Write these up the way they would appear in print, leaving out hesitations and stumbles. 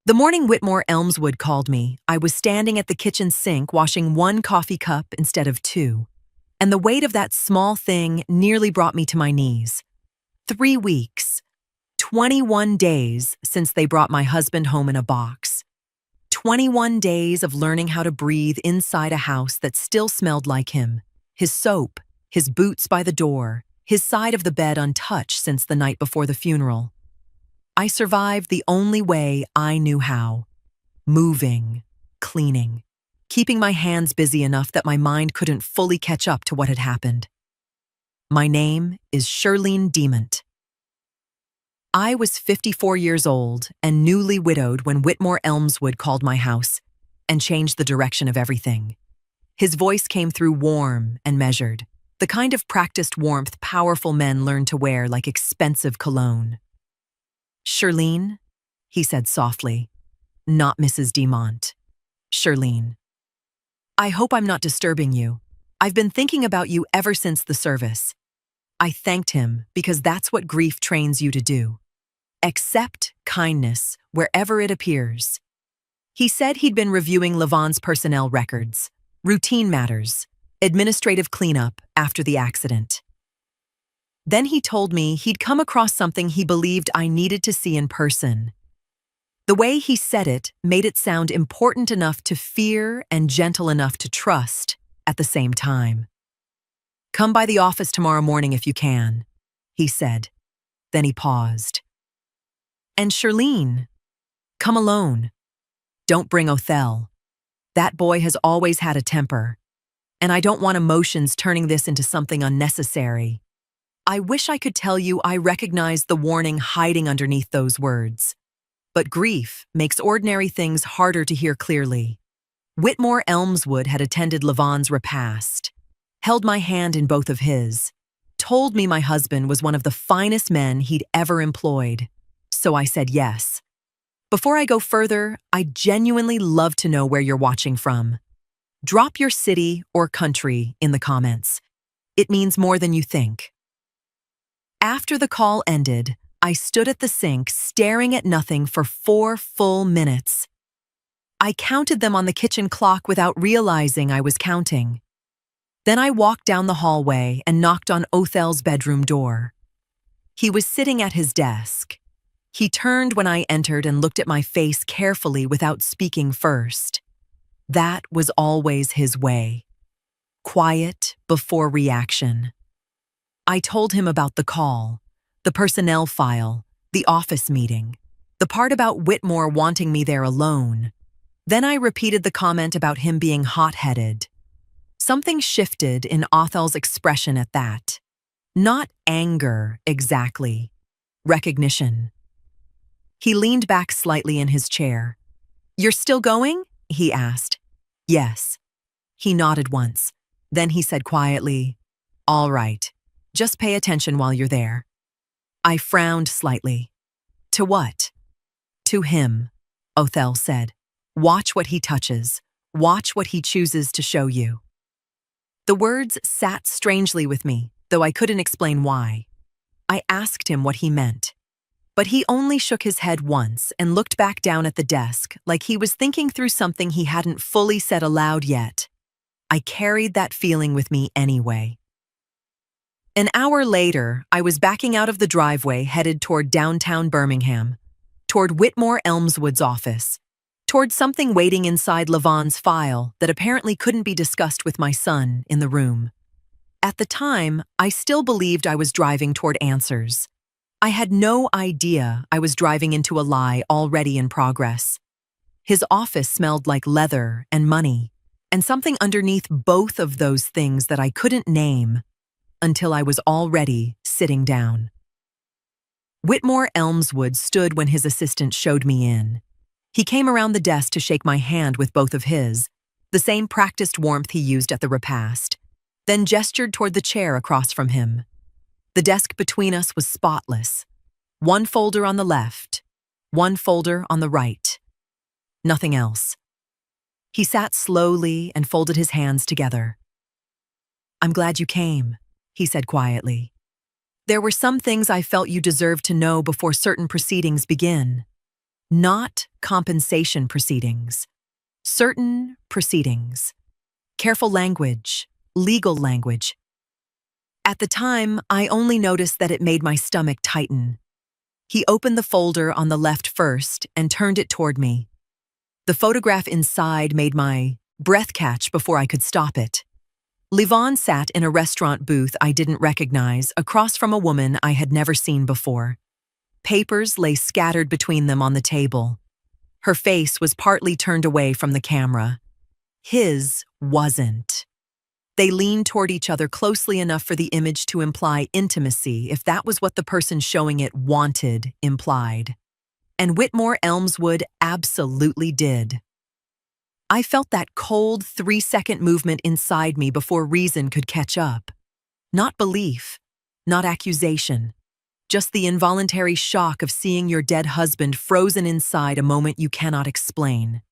The morning Whitmore Elmswood called me, I was standing at the kitchen sink washing one coffee cup instead of two, and the weight of that small thing nearly brought me to my knees. 3 weeks, 21 days since they brought my husband home in a box. 21 days of learning how to breathe inside a house that still smelled like him, his soap, his boots by the door, his side of the bed untouched since the night before the funeral. I survived the only way I knew how: moving, cleaning, keeping my hands busy enough that my mind couldn't fully catch up to what had happened. My name is Shirlene Demont. I was 54 years old and newly widowed when Whitmore Elmswood called my house and changed the direction of everything. His voice came through warm and measured, the kind of practiced warmth powerful men learn to wear like expensive cologne. "Shirlene," he said softly, "not Mrs. Demont. Shirlene. I hope I'm not disturbing you. I've been thinking about you ever since the service." I thanked him because that's what grief trains you to do. Accept kindness wherever it appears. He said he'd been reviewing Levon's personnel records, routine matters, administrative cleanup after the accident. Then he told me he'd come across something he believed I needed to see in person. The way he said it made it sound important enough to fear and gentle enough to trust at the same time. "Come by the office tomorrow morning if you can," he said. Then he paused. "And Shirlene, come alone. Don't bring Othel. That boy has always had a temper, and I don't want emotions turning this into something unnecessary." I wish I could tell you I recognized the warning hiding underneath those words. But grief makes ordinary things harder to hear clearly. Whitmore Elmswood had attended Levon's repast, held my hand in both of his, told me my husband was one of the finest men he'd ever employed. So I said yes. Before I go further, I'd genuinely love to know where you're watching from. Drop your city or country in the comments. It means more than you think. After the call ended, I stood at the sink staring at nothing for 4 full minutes. I counted them on the kitchen clock without realizing I was counting. Then I walked down the hallway and knocked on Othel's bedroom door. He was sitting at his desk. He turned when I entered and looked at my face carefully without speaking first. That was always his way. Quiet before reaction. I told him about the call, the personnel file, the office meeting, the part about Whitmore wanting me there alone. Then I repeated the comment about him being hot-headed. Something shifted in Othel's expression at that. Not anger, exactly. Recognition. He leaned back slightly in his chair. "You're still going?" he asked. "Yes." He nodded once. Then he said quietly, "All right. Just pay attention while you're there." I frowned slightly. "To what?" "To him," Othel said. "Watch what he touches. Watch what he chooses to show you." The words sat strangely with me, though I couldn't explain why. I asked him what he meant. But he only shook his head once and looked back down at the desk like he was thinking through something he hadn't fully said aloud yet. I carried that feeling with me anyway. An hour later, I was backing out of the driveway headed toward downtown Birmingham, toward Whitmore Elmswood's office, toward something waiting inside Levon's file that apparently couldn't be discussed with my son in the room. At the time, I still believed I was driving toward answers. I had no idea I was driving into a lie already in progress. His office smelled like leather and money, and something underneath both of those things that I couldn't name until I was already sitting down. Whitmore Elmswood stood when his assistant showed me in. He came around the desk to shake my hand with both of his, the same practiced warmth he used at the repast, then gestured toward the chair across from him. The desk between us was spotless. One folder on the left, one folder on the right. Nothing else. He sat slowly and folded his hands together. "I'm glad you came," he said quietly. "There were some things I felt you deserved to know before certain proceedings begin. Not compensation proceedings. Certain proceedings. Careful language. Legal language. At the time, I only noticed that it made my stomach tighten. He opened the folder on the left first and turned it toward me. The photograph inside made my breath catch before I could stop it. Livon sat in a restaurant booth I didn't recognize, across from a woman I had never seen before. Papers lay scattered between them on the table. Her face was partly turned away from the camera. His wasn't. They leaned toward each other closely enough for the image to imply intimacy, if that was what the person showing it wanted implied. And Whitmore Elmswood absolutely did. I felt that cold 3-second movement inside me before reason could catch up. Not belief, not accusation, just the involuntary shock of seeing your dead husband frozen inside a moment you cannot explain.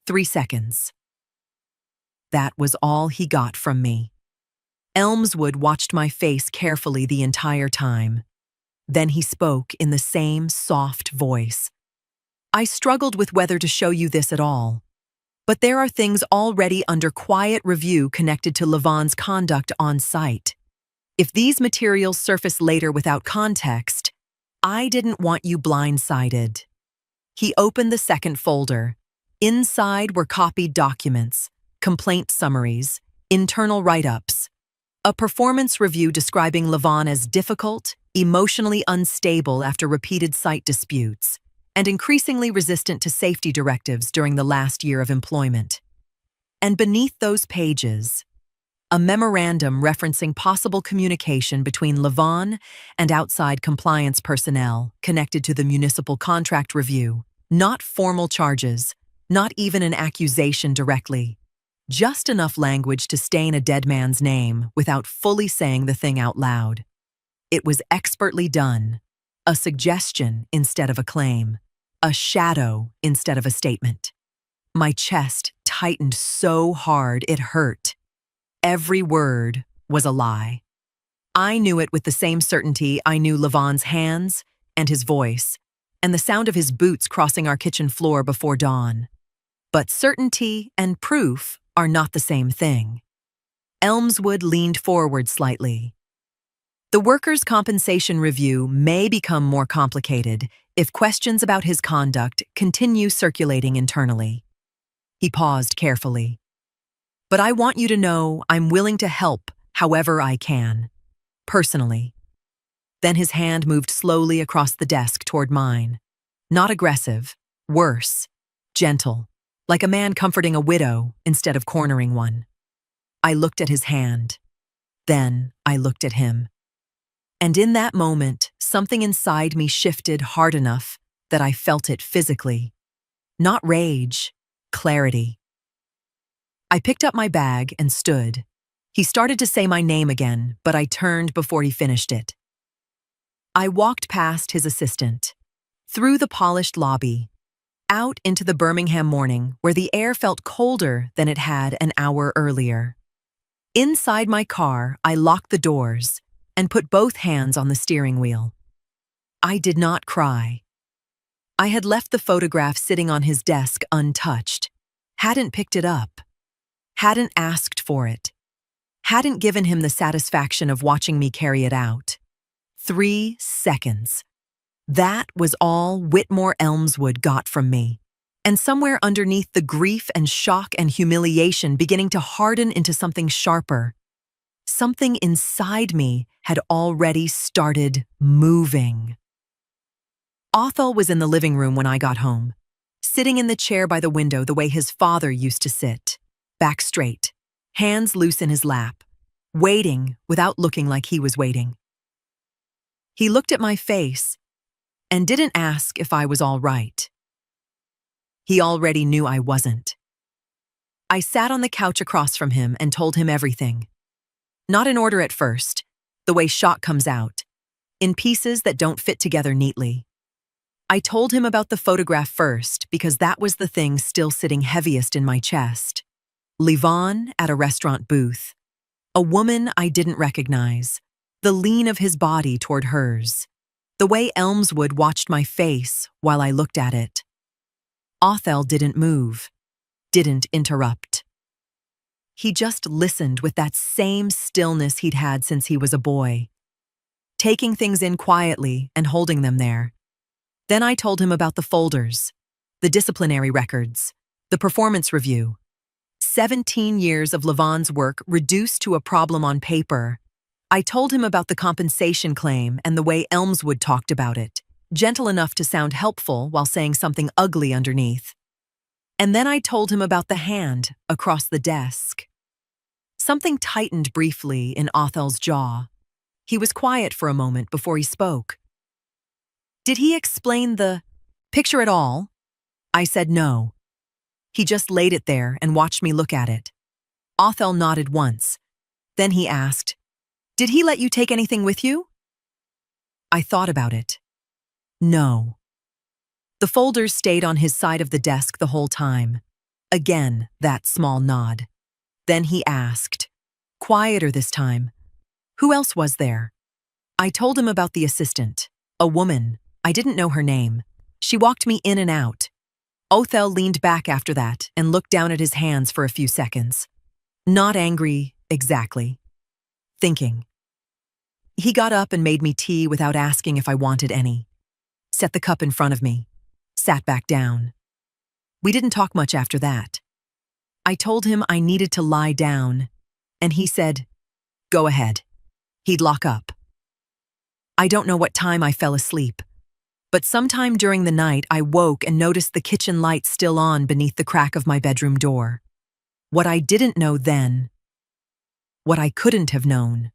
3 seconds. That was all he got from me. Elmswood watched my face carefully the entire time. Then he spoke in the same soft voice. I struggled with whether to show you this at all. But there are things already under quiet review connected to Livon's conduct on site. If these materials surface later without context, I didn't want you blindsided. He opened the second folder. Inside were copied documents, complaint summaries, internal write-ups, a performance review describing Livon as difficult, emotionally unstable after repeated site disputes, and increasingly resistant to safety directives during the last year of employment. And beneath those pages, a memorandum referencing possible communication between Livon and outside compliance personnel connected to the municipal contract review. Not formal charges, not even an accusation directly. Just enough language to stain a dead man's name without fully saying the thing out loud. It was expertly done. A suggestion instead of a claim. A shadow instead of a statement. My chest tightened so hard it hurt. Every word was a lie. I knew it with the same certainty I knew Livon's hands and his voice, and the sound of his boots crossing our kitchen floor before dawn. But certainty and proof are not the same thing. Elmswood leaned forward slightly. The workers' compensation review may become more complicated if questions about his conduct continue circulating internally. He paused carefully. But I want you to know I'm willing to help however I can, personally. Then his hand moved slowly across the desk toward mine. Not aggressive, worse, gentle, like a man comforting a widow instead of cornering one. I looked at his hand. Then I looked at him. And in that moment, something inside me shifted hard enough that I felt it physically. Not rage, clarity. I picked up my bag and stood. He started to say my name again, but I turned before he finished it. I walked past his assistant, through the polished lobby, out into the Birmingham morning where the air felt colder than it had an hour earlier. Inside my car, I locked the doors and put both hands on the steering wheel. I did not cry. I had left the photograph sitting on his desk untouched, hadn't picked it up, hadn't asked for it, hadn't given him the satisfaction of watching me carry it out. 3 seconds. That was all Whitmore Elmswood got from me. And somewhere underneath the grief and shock and humiliation beginning to harden into something sharper, something inside me had already started moving. Othel was in the living room when I got home, sitting in the chair by the window the way his father used to sit, back straight, hands loose in his lap, waiting without looking like he was waiting. He looked at my face and didn't ask if I was all right. He already knew I wasn't. I sat on the couch across from him and told him everything. Not in order at first, the way shock comes out, in pieces that don't fit together neatly. I told him about the photograph first because that was the thing still sitting heaviest in my chest. Livon at a restaurant booth. A woman I didn't recognize. The lean of his body toward hers. The way Elmswood watched my face while I looked at it. Othel didn't move, didn't interrupt. He just listened with that same stillness he'd had since he was a boy, taking things in quietly and holding them there. Then I told him about the folders, the disciplinary records, the performance review. 17 years of Levon's work reduced to a problem on paper. I told him about the compensation claim and the way Elmswood talked about it, gentle enough to sound helpful while saying something ugly underneath. And then I told him about the hand across the desk. Something tightened briefly in Othel's jaw. He was quiet for a moment before he spoke. Did he explain the picture at all? I said no. He just laid it there and watched me look at it. Othel nodded once. Then he asked, "Did he let you take anything with you?" I thought about it. No. The folders stayed on his side of the desk the whole time. Again, that small nod. Then he asked, quieter this time, "Who else was there?" I told him about the assistant, a woman. I didn't know her name. She walked me in and out. Othel leaned back after that and looked down at his hands for a few seconds. Not angry, exactly. Thinking. He got up and made me tea without asking if I wanted any. Set the cup in front of me. Sat back down. We didn't talk much after that. I told him I needed to lie down, and he said, "Go ahead." He'd lock up. I don't know what time I fell asleep, but sometime during the night I woke and noticed the kitchen light still on beneath the crack of my bedroom door. What I didn't know then, what I couldn't have known,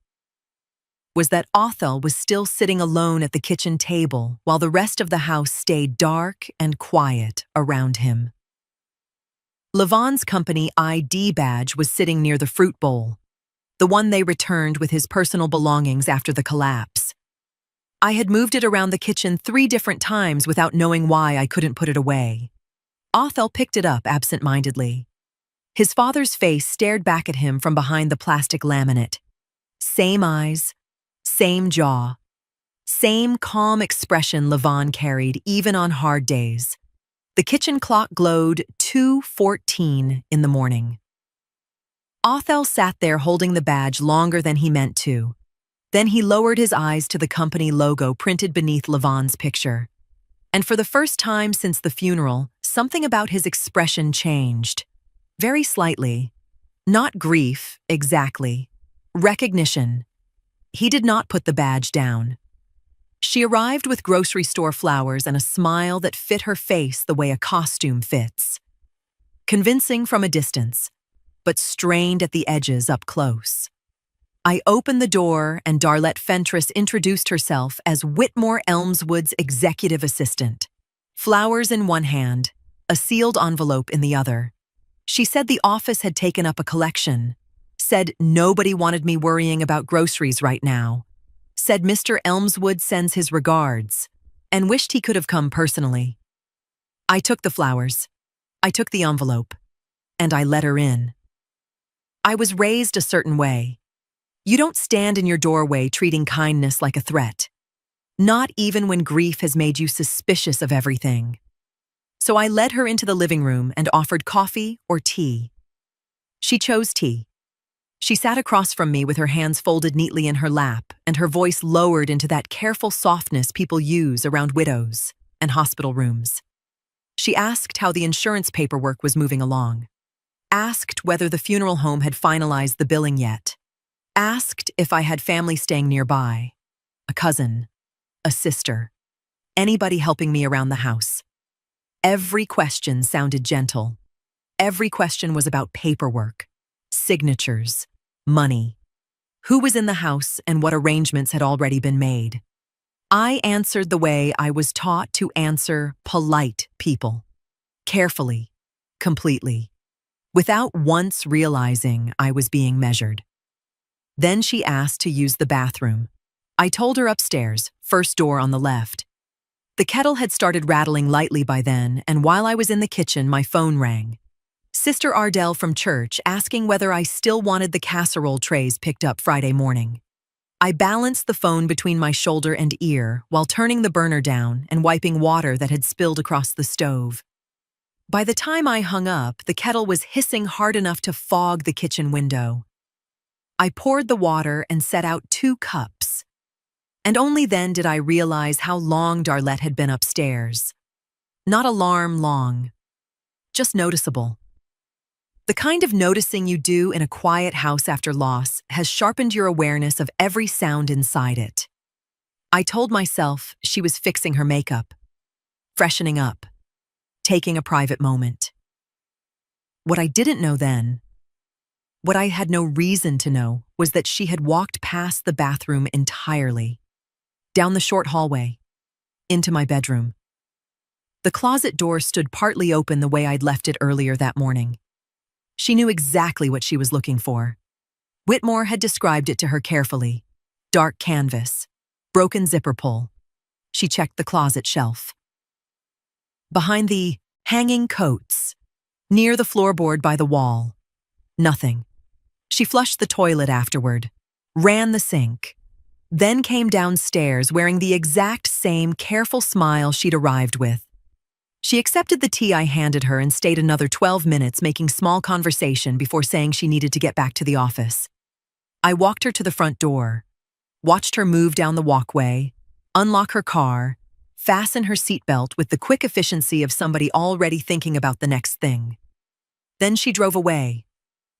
was that Othel was still sitting alone at the kitchen table while the rest of the house stayed dark and quiet around him. Levon's company ID badge was sitting near the fruit bowl, the one they returned with his personal belongings after the collapse. I had moved it around the kitchen 3 different times without knowing why I couldn't put it away. Othel picked it up absent-mindedly. His father's face stared back at him from behind the plastic laminate. Same eyes, same jaw, same calm expression Levon carried even on hard days. The kitchen clock glowed 2:14 in the morning. Othel sat there holding the badge longer than he meant to. Then he lowered his eyes to the company logo printed beneath Levon's picture. And for the first time since the funeral, something about his expression changed. Very slightly. Not grief, exactly. Recognition. He did not put the badge down. She arrived with grocery store flowers and a smile that fit her face the way a costume fits. Convincing from a distance, but strained at the edges up close. I opened the door and Darlette Fentress introduced herself as Whitmore Elmswood's executive assistant. Flowers in one hand, a sealed envelope in the other. She said the office had taken up a collection. Said nobody wanted me worrying about groceries right now. Said Mr. Elmswood sends his regards, and wished he could have come personally. I took the flowers. I took the envelope, and I let her in. I was raised a certain way. You don't stand in your doorway treating kindness like a threat. Not even when grief has made you suspicious of everything. So I led her into the living room and offered coffee or tea. She chose tea. She sat across from me with her hands folded neatly in her lap and her voice lowered into that careful softness people use around widows and hospital rooms. She asked how the insurance paperwork was moving along. Asked whether the funeral home had finalized the billing yet. Asked if I had family staying nearby. A cousin, a sister, anybody helping me around the house. Every question sounded gentle. Every question was about paperwork, signatures, money. Who was in the house and what arrangements had already been made. I answered the way I was taught to answer polite people. Carefully, completely, without once realizing I was being measured. Then she asked to use the bathroom. I told her upstairs, first door on the left. The kettle had started rattling lightly by then, and while I was in the kitchen, my phone rang. Sister Ardell from church asking whether I still wanted the casserole trays picked up Friday morning. I balanced the phone between my shoulder and ear while turning the burner down and wiping water that had spilled across the stove. By the time I hung up, the kettle was hissing hard enough to fog the kitchen window. I poured the water and set out 2 cups. And only then did I realize how long Darlette had been upstairs. Not alarm long, just noticeable. The kind of noticing you do in a quiet house after loss has sharpened your awareness of every sound inside it. I told myself she was fixing her makeup, freshening up, taking a private moment. What I didn't know then, what I had no reason to know, was that she had walked past the bathroom entirely, down the short hallway, into my bedroom. The closet door stood partly open the way I'd left it earlier that morning. She knew exactly what she was looking for. Whitmore had described it to her carefully. Dark canvas, broken zipper pull. She checked the closet shelf. Behind the hanging coats, near the floorboard by the wall, nothing. She flushed the toilet afterward, ran the sink, then came downstairs wearing the exact same careful smile she'd arrived with. She accepted the tea I handed her and stayed another 12 minutes making small conversation before saying she needed to get back to the office. I walked her to the front door, watched her move down the walkway, unlock her car, fasten her seatbelt with the quick efficiency of somebody already thinking about the next thing. Then she drove away.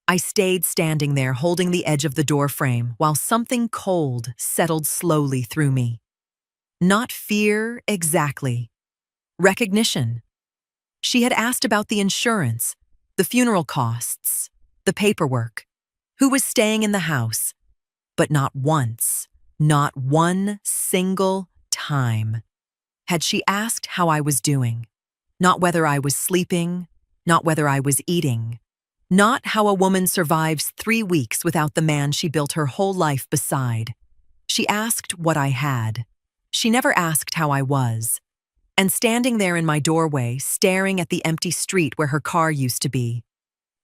I stayed standing there holding the edge of the door frame while something cold settled slowly through me. Not fear exactly. Recognition. She had asked about the insurance, the funeral costs, the paperwork, who was staying in the house, but not once, not one single time, had she asked how I was doing, not whether I was sleeping, not whether I was eating, not how a woman survives 3 weeks without the man she built her whole life beside. She asked what I had. She never asked how I was. And standing there in my doorway, staring at the empty street where her car used to be,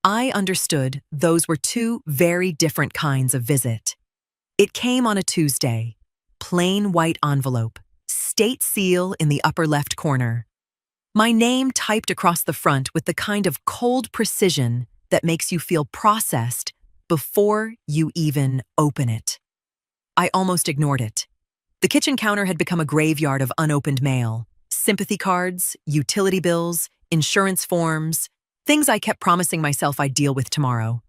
I understood those were 2 very different kinds of visit. It came on a Tuesday, plain white envelope, state seal in the upper left corner. My name typed across the front with the kind of cold precision that makes you feel processed before you even open it. I almost ignored it. The kitchen counter had become a graveyard of unopened mail. Sympathy cards, utility bills, insurance forms, things I kept promising myself I'd deal with tomorrow.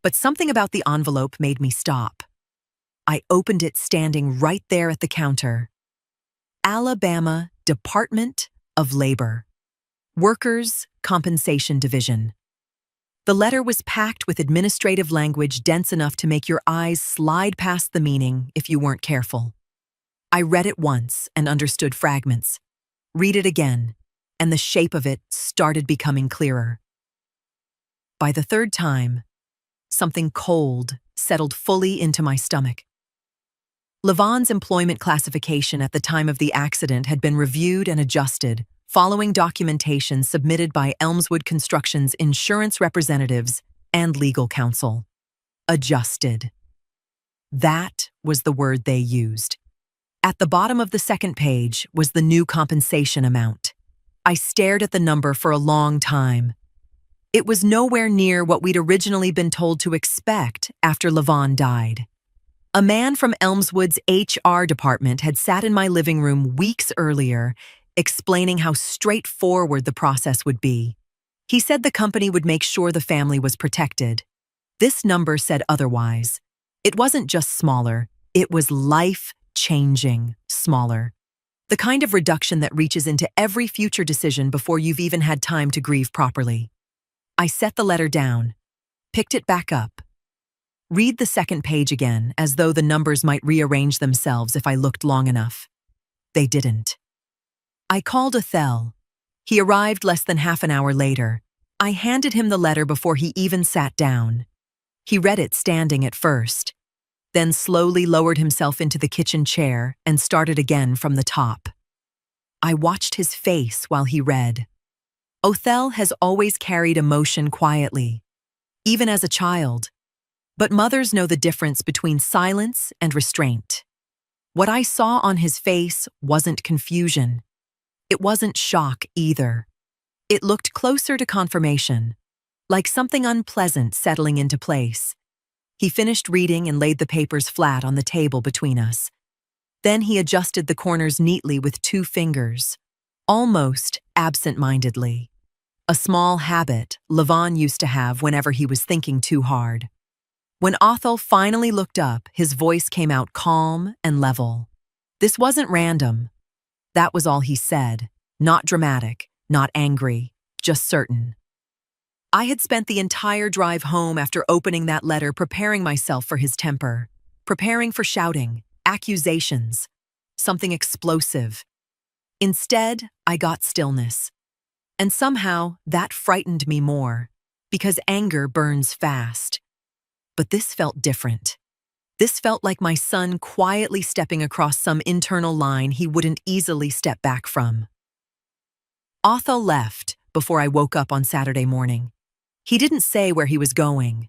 But something about the envelope made me stop. I opened it standing right there at the counter. Alabama Department of Labor. Workers' Compensation Division. The letter was packed with administrative language dense enough to make your eyes slide past the meaning if you weren't careful. I read it once and understood fragments. Read it again, and the shape of it started becoming clearer. By the 3rd time, something cold settled fully into my stomach. Levon's employment classification at the time of the accident had been reviewed and adjusted, following documentation submitted by Elmswood Construction's insurance representatives and legal counsel. Adjusted. That was the word they used. At the bottom of the 2nd page was the new compensation amount. I stared at the number for a long time. It was nowhere near what we'd originally been told to expect after Levon died. A man from Elmswood's HR department had sat in my living room weeks earlier, explaining how straightforward the process would be. He said the company would make sure the family was protected. This number said otherwise. It wasn't just smaller, it was life-changing smaller. The kind of reduction that reaches into every future decision before you've even had time to grieve properly. I set the letter down, picked it back up. Read the 2nd page again, as though the numbers might rearrange themselves if I looked long enough. They didn't. I called Othel. He arrived less than half an hour later. I handed him the letter before he even sat down. He read it standing at first, then slowly lowered himself into the kitchen chair and started again from the top. I watched his face while he read. Othel has always carried emotion quietly, even as a child. But mothers know the difference between silence and restraint. What I saw on his face wasn't confusion. It wasn't shock either. It looked closer to confirmation, like something unpleasant settling into place. He finished reading and laid the papers flat on the table between us. Then he adjusted the corners neatly with 2 fingers, almost absent-mindedly. A small habit Levon used to have whenever he was thinking too hard. When Othel finally looked up, his voice came out calm and level. This wasn't random. That was all he said. Not dramatic, not angry, just certain. I had spent the entire drive home after opening that letter preparing myself for his temper, preparing for shouting, accusations, something explosive. Instead, I got stillness. And somehow, that frightened me more, because anger burns fast. But this felt different. This felt like my son quietly stepping across some internal line he wouldn't easily step back from. Othel left before I woke up on Saturday morning. He didn't say where he was going.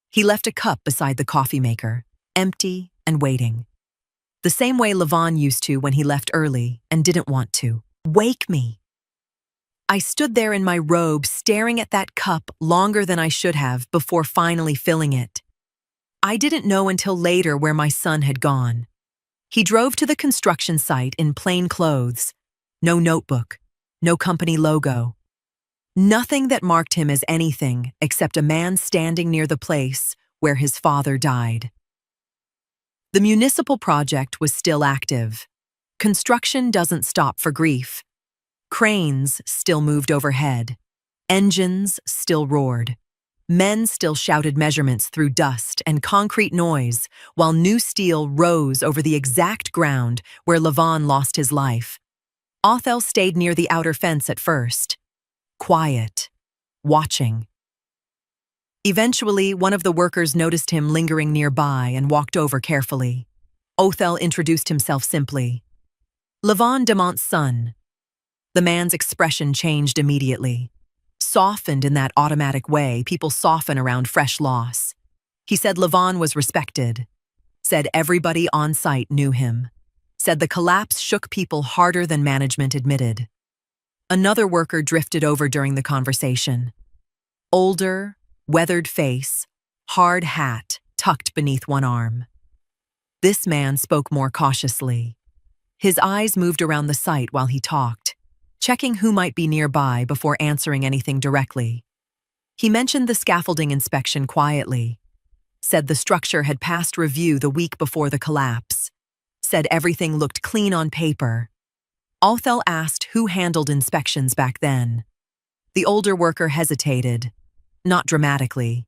He left a cup beside the coffee maker, empty and waiting. The same way Levon used to when he left early and didn't want to. Wake me. I stood there in my robe staring at that cup longer than I should have before finally filling it. I didn't know until later where my son had gone. He drove to the construction site in plain clothes. No notebook, no company logo. Nothing that marked him as anything except a man standing near the place where his father died. The municipal project was still active. Construction doesn't stop for grief. Cranes still moved overhead. Engines still roared. Men still shouted measurements through dust and concrete noise while new steel rose over the exact ground where Levon lost his life. Othel stayed near the outer fence at first. Quiet. Watching. Eventually, one of the workers noticed him lingering nearby and walked over carefully. Othel introduced himself simply. Levon Demont's son. The man's expression changed immediately. Softened in that automatic way people soften around fresh loss. He said Levon was respected. Said everybody on site knew him. Said the collapse shook people harder than management admitted. Another worker drifted over during the conversation. Older, weathered face, hard hat tucked beneath one arm. This man spoke more cautiously. His eyes moved around the site while he talked, checking who might be nearby before answering anything directly. He mentioned the scaffolding inspection quietly, said the structure had passed review the week before the collapse, said everything looked clean on paper. Othel asked who handled inspections back then. The older worker hesitated, not dramatically,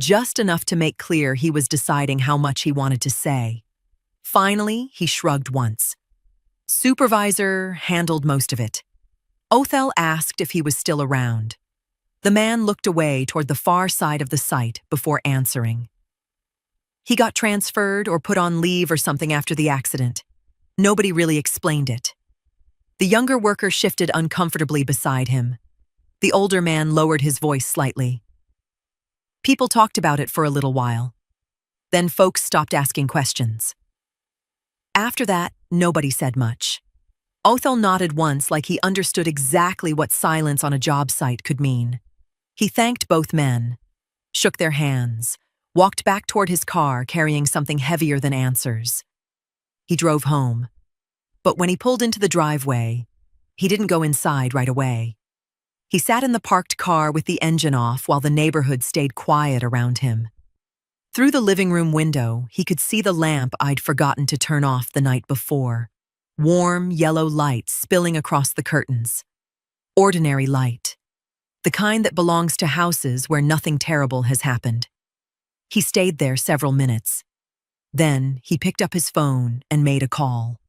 just enough to make clear he was deciding how much he wanted to say. Finally, he shrugged once. Supervisor handled most of it. Othel asked if he was still around. The man looked away toward the far side of the site before answering. He got transferred or put on leave or something after the accident. Nobody really explained it. The younger worker shifted uncomfortably beside him. The older man lowered his voice slightly. People talked about it for a little while. Then folks stopped asking questions. After that, nobody said much. Othel nodded once like he understood exactly what silence on a job site could mean. He thanked both men, shook their hands, walked back toward his car carrying something heavier than answers. He drove home. But when he pulled into the driveway, he didn't go inside right away. He sat in the parked car with the engine off while the neighborhood stayed quiet around him. Through the living room window, he could see the lamp I'd forgotten to turn off the night before. Warm, yellow light spilling across the curtains. Ordinary light. The kind that belongs to houses where nothing terrible has happened. He stayed there several minutes. Then he picked up his phone and made a call.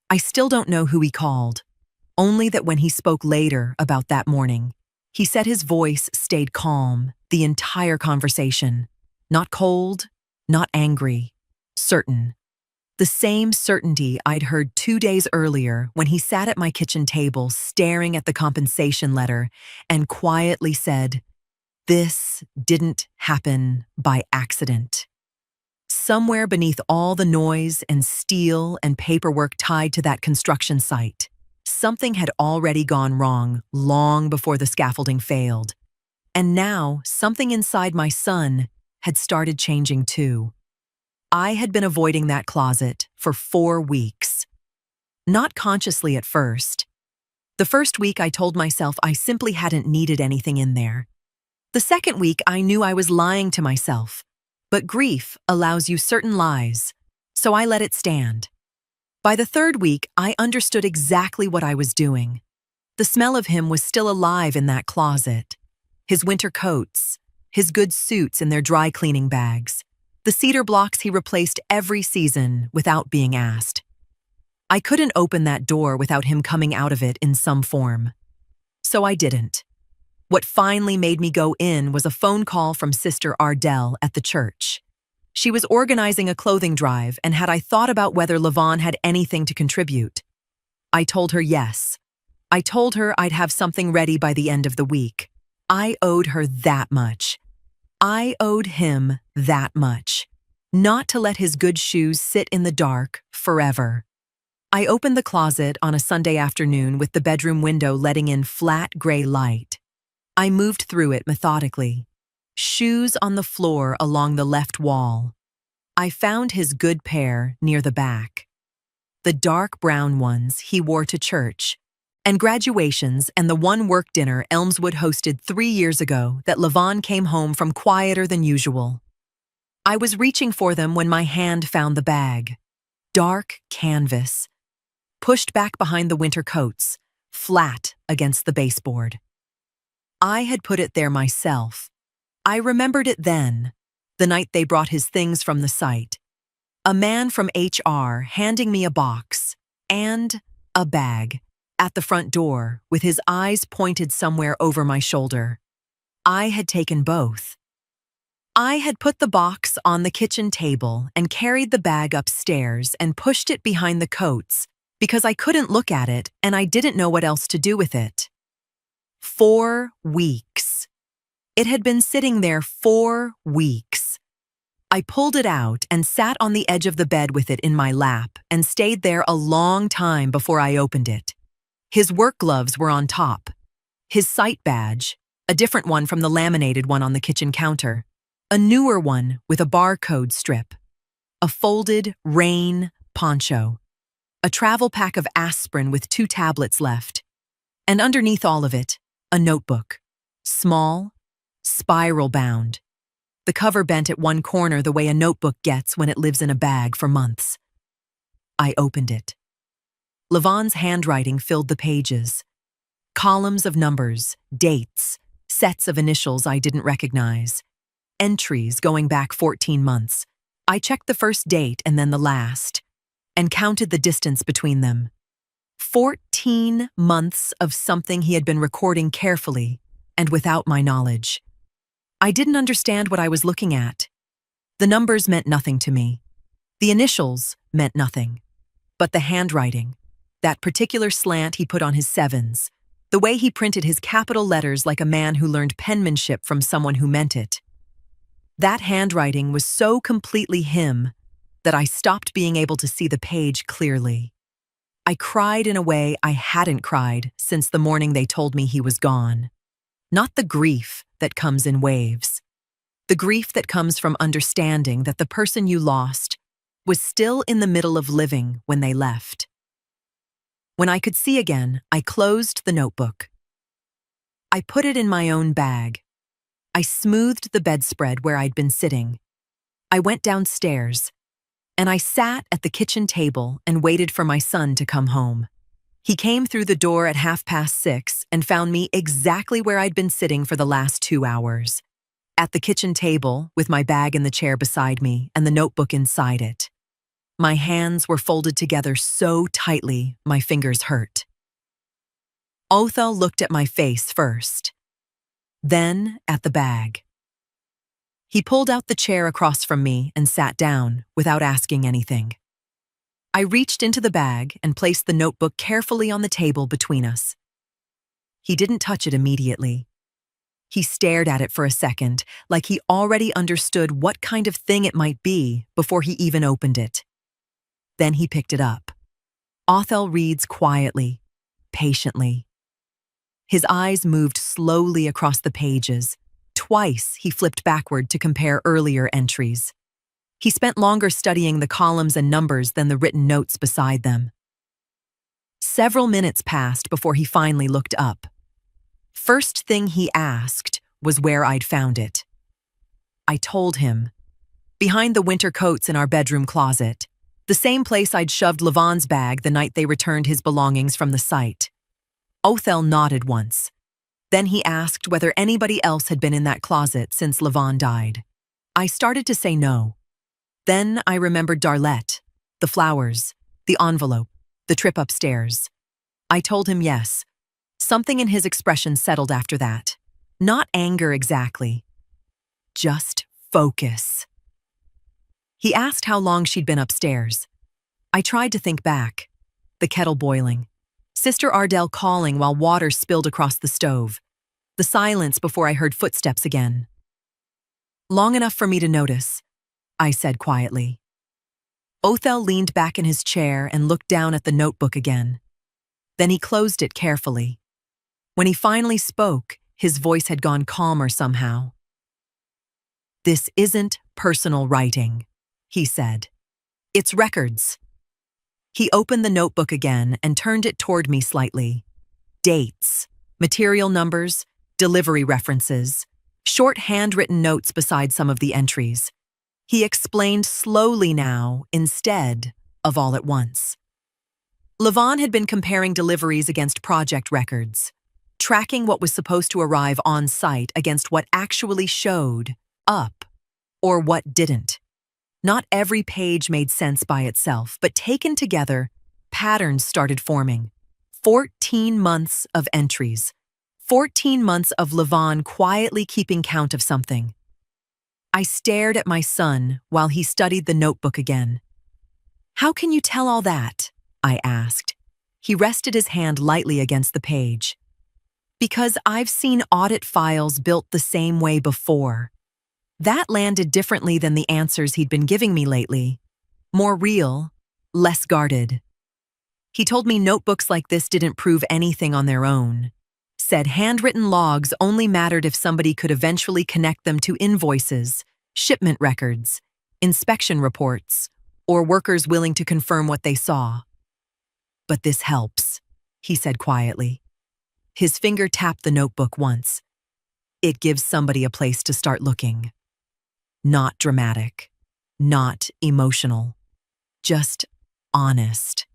I still don't know who he called, only that when he spoke later about that morning, he said his voice stayed calm the entire conversation. Not cold, not angry, certain. The same certainty I'd heard 2 days earlier when he sat at my kitchen table staring at the compensation letter and quietly said, "This didn't happen by accident." Somewhere beneath all the noise and steel and paperwork tied to that construction site, something had already gone wrong long before the scaffolding failed. And now, something inside my son had started changing too. I had been avoiding that closet for 4 weeks. Not consciously at first. The first week I told myself I simply hadn't needed anything in there. The second week I knew I was lying to myself. But grief allows you certain lies, so I let it stand. By the third week, I understood exactly what I was doing. The smell of him was still alive in that closet. His winter coats, his good suits in their dry cleaning bags, the cedar blocks he replaced every season without being asked. I couldn't open that door without him coming out of it in some form. So I didn't. What finally made me go in was a phone call from Sister Ardell at the church. She was organizing a clothing drive and had I thought about whether Levon had anything to contribute. I told her yes. I told her I'd have something ready by the end of the week. I owed her that much. I owed him that much. Not to let his good shoes sit in the dark forever. I opened the closet on a Sunday afternoon with the bedroom window letting in flat gray light. I moved through it methodically. Shoes on the floor along the left wall. I found his good pair near the back. The dark brown ones he wore to church, and graduations and the one work dinner Elmswood hosted 3 years ago that Levon came home from quieter than usual. I was reaching for them when my hand found the bag. Dark canvas. Pushed back behind the winter coats, flat against the baseboard. I had put it there myself. I remembered it then, the night they brought his things from the site. A man from HR handing me a box and a bag at the front door with his eyes pointed somewhere over my shoulder. I had taken both. I had put the box on the kitchen table and carried the bag upstairs and pushed it behind the coats because I couldn't look at it and I didn't know what else to do with it. 4 weeks. It had been sitting there 4 weeks. I pulled it out and sat on the edge of the bed with it in my lap and stayed there a long time before I opened it. His work gloves were on top. His site badge, a different one from the laminated one on the kitchen counter. A newer one with a barcode strip. A folded rain poncho. A travel pack of aspirin with 2 tablets left. And underneath all of it, a notebook. Small, spiral-bound. The cover bent at one corner the way a notebook gets when it lives in a bag for months. I opened it. Levon's handwriting filled the pages. Columns of numbers, dates, sets of initials I didn't recognize. Entries going back 14 months. I checked the first date and then the last, and counted the distance between them. 14 months of something he had been recording carefully and without my knowledge. I didn't understand what I was looking at. The numbers meant nothing to me. The initials meant nothing. But the handwriting, that particular slant he put on his 7s, the way he printed his capital letters like a man who learned penmanship from someone who meant it. That handwriting was so completely him that I stopped being able to see the page clearly. I cried in a way I hadn't cried since the morning they told me he was gone. Not the grief that comes in waves. The grief that comes from understanding that the person you lost was still in the middle of living when they left. When I could see again, I closed the notebook. I put it in my own bag. I smoothed the bedspread where I'd been sitting. I went downstairs, and I sat at the kitchen table and waited for my son to come home. He came through the door at 6:30 and found me exactly where I'd been sitting for the last 2 hours. At the kitchen table, with my bag in the chair beside me and the notebook inside it. My hands were folded together so tightly, my fingers hurt. Othel looked at my face first, then at the bag. He pulled out the chair across from me and sat down without asking anything. I reached into the bag and placed the notebook carefully on the table between us. He didn't touch it immediately. He stared at it for a second, like he already understood what kind of thing it might be before he even opened it. Then he picked it up. Othel reads quietly, impatiently. His eyes moved slowly across the pages. Twice he flipped backward to compare earlier entries. He spent longer studying the columns and numbers than the written notes beside them. Several minutes passed before he finally looked up. First thing he asked was where I'd found it. I told him. Behind the winter coats in our bedroom closet, the same place I'd shoved Levon's bag the night they returned his belongings from the site. Othel nodded once. Then he asked whether anybody else had been in that closet since Levon died. I started to say no. Then I remembered Darlette, the flowers, the envelope, the trip upstairs. I told him yes. Something in his expression settled after that. Not anger exactly. Just focus. He asked how long she'd been upstairs. I tried to think back. The kettle boiling. Sister Ardell calling while water spilled across the stove. The silence before I heard footsteps again. Long enough for me to notice, I said quietly. Othel leaned back in his chair and looked down at the notebook again. Then he closed it carefully. When he finally spoke, his voice had gone calmer somehow. This isn't personal writing, he said. It's records. He opened the notebook again and turned it toward me slightly. Dates, material numbers, delivery references, short handwritten notes beside some of the entries. He explained slowly now instead of all at once. Levon had been comparing deliveries against project records, tracking what was supposed to arrive on site against what actually showed up or what didn't. Not every page made sense by itself, but taken together, patterns started forming. 14 months of entries. 14 months of Levon quietly keeping count of something. I stared at my son while he studied the notebook again. How can you tell all that? I asked. He rested his hand lightly against the page. Because I've seen audit files built the same way before. That landed differently than the answers he'd been giving me lately. More real, less guarded. He told me notebooks like this didn't prove anything on their own. Said handwritten logs only mattered if somebody could eventually connect them to invoices, shipment records, inspection reports, or workers willing to confirm what they saw. But this helps, he said quietly. His finger tapped the notebook once. It gives somebody a place to start looking. Not dramatic, not emotional, just honest.